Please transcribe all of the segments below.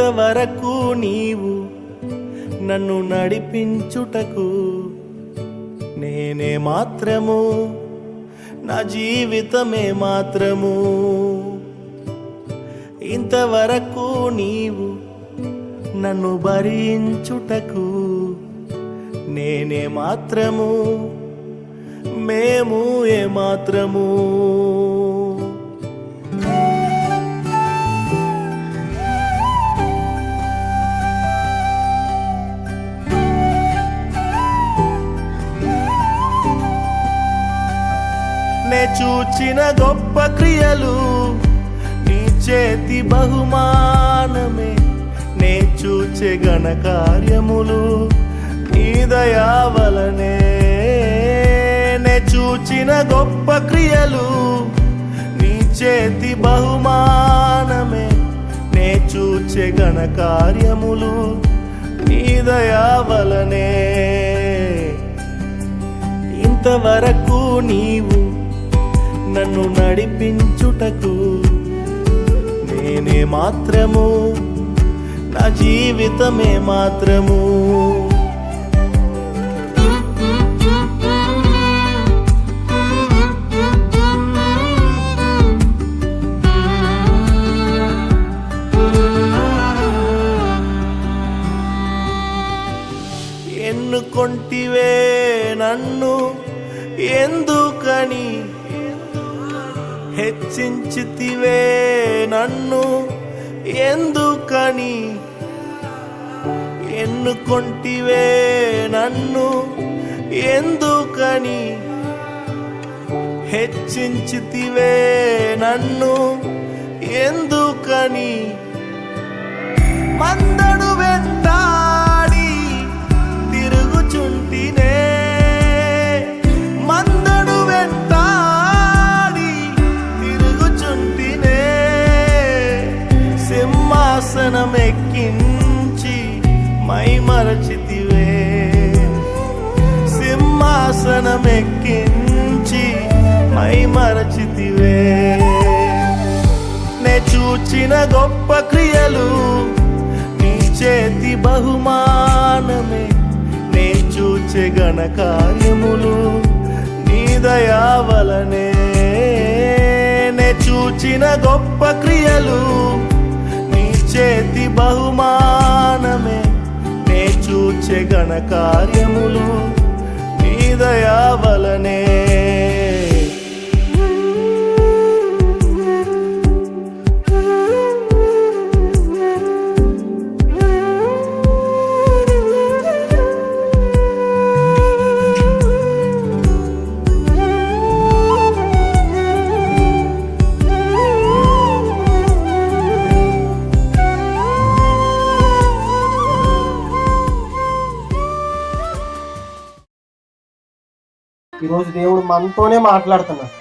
ఇంతవరకు నీవు నన్ను నడిపించుటకు నేనే మాత్రము, నా జీవితమే మాత్రము. ఇంతవరకు నీవు నన్ను భరించుటకు నేనే మాత్రము, మేము ఏ మాత్రము. నే చూచిన గొప్ప క్రియలు నీ చేతి బహుమానమే, నే చూచే ఘన కార్యములు నీ దయా వలనే. నే చూచిన గొప్ప క్రియలు నీ చేతి బహుమానమే, నే చూచే ఘన కార్యములు నీ దయా వలనే. ఇంతవరకు నీవు నన్ను నడిపించుటకు నేనే మాత్రము, నా జీవితమే మాత్రము. ఎన్నుకొంటివే నన్ను ఎందుకని, హెచ్చించితివే నన్ను ఎందుకని. ఎన్నుకొంటివే నన్ను ఎందుకని, హెచ్చించితివే నన్ను ఎందుకని. మందడు వెంటాడి తిరుగుచుంటినే, మందడు వెంటాడి తిరుగుచుంటినే. సింహాసనమెక్కించి మైమరచితివే, సింహాసనమెక్కించి మైమరచితివే. నే చూచిన గొప్ప క్రియలు నీ చేతి బహుమానమే, నే చూచే ఘన కార్యములు నీ దయా వలనే. నే చూచిన గొప్ప క్రియలు నీ చేతి బహుమానమే, నే చూచే ఘన కార్యములు నీ దయా వలనే. ఈరోజు దేవుడు మనతోనే మాట్లాడుతున్నాడు.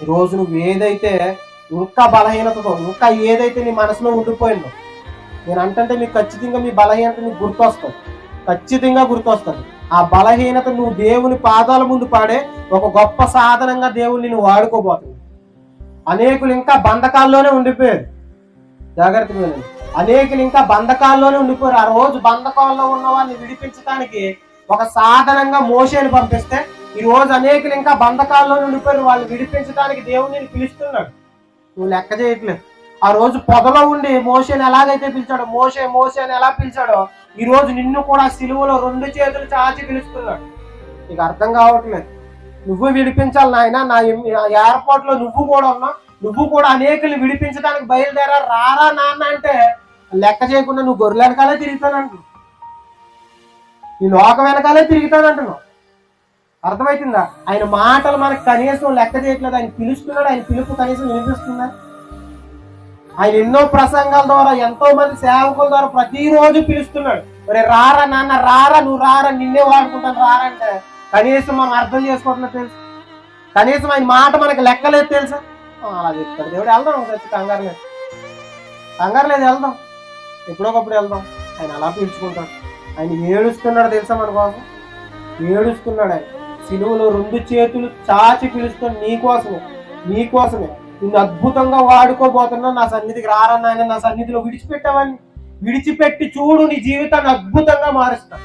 ఈరోజు నువ్వు ఏదైతే ఇంకా బలహీనతతో ఇంకా ఏదైతే నీ మనసులో ఉండిపోయిందో, నేను అంటే మీకు ఖచ్చితంగా మీ బలహీనత నీకు గుర్తొస్తుంది, ఖచ్చితంగా గుర్తొస్తుంది. ఆ బలహీనత నువ్వు దేవుని పాదాల ముందు పాడే ఒక గొప్ప సాధనంగా దేవుని నువ్వు వాడుకోబోతుంది. అనేకులు ఇంకా బంధకాల్లోనే ఉండిపోయారు, జాగ్రత్తగా వినండి. అనేకులు ఇంకా బంధకాల్లోనే ఉండిపోయారు. ఆ రోజు బంధకాల్లో ఉన్న వాళ్ళని విడిపించడానికి ఒక సాధనంగా మోషేని పంపిస్తే, ఈ రోజు అనేకులు ఇంకా బంధకాల్లో ఉండిపోయారు. వాళ్ళు విడిపించడానికి దేవుడిని పిలుస్తున్నాడు, నువ్వు లెక్క చేయట్లేదు. ఆ రోజు పొదలో ఉండి మోషేని ఎలాగైతే పిలిచాడో, మోషే మోషే అని ఎలా పిలిచాడో, ఈ రోజు నిన్ను కూడా సిలువలో 2 చేతులు చాచి పిలుస్తున్నాడు. నీకు అర్థం కావట్లేదు. నువ్వు విడిపించాలి నాయన, నా ఏర్పాటులో నువ్వు కూడా ఉన్నావు, నువ్వు కూడా అనేకులు విడిపించడానికి బయలుదేరా, రారా నాన్న అంటే లెక్క చేయకుండా నువ్వు గొర్రెల వెనకాలే తిరుగుతానంటున్నావు, ఈ లోకం వెనకాలే తిరుగుతానంటున్నావు. అర్థమవుతుందా? ఆయన మాటలు మనకు కనీసం లెక్క చేయట్లేదు. ఆయన పిలుస్తున్నాడు, ఆయన పిలుపు కనీసం వినిపిస్తుందా? ఆయన ఎన్నో ప్రసంగాల ద్వారా, ఎంతో మంది సేవకుల ద్వారా ప్రతిరోజు పిలుస్తున్నాడు. మరి రారా నాన్న, రారా, నువ్వు రారా, నిన్నే వాడుకుంటాను రారా అంటే కనీసం మనం అర్థం చేసుకోవట్లేదు తెలుసు. కనీసం ఆయన మాట మనకు లెక్కలేదు తెలుసా? అలా చెప్తాడు దేవుడు. వెళ్దాం వచ్చి కంగారు లేదు, కంగారు లేదు, వెళ్దాం, ఎప్పుడొకప్పుడు వెళ్దాం. ఆయన అలా పిలుచుకుంటాడు. ఆయన ఏడుస్తున్నాడు తెలుసా మన కోసం, ఏడుస్తున్నాడు. ఆయన సిలువలో 2 చేతులు చాచి పిలుస్తున్నాడు, నీకోసమే, నీకోసమే. నిన్ను అద్భుతంగా వాడుకోబోతున్నా. నా సన్నిధికి రారన్న ఆయన, నా సన్నిధిలో విడిచిపెట్టావని విడిచిపెట్టి చూడు, నీ జీవితాన్ని అద్భుతంగా మారుస్తా.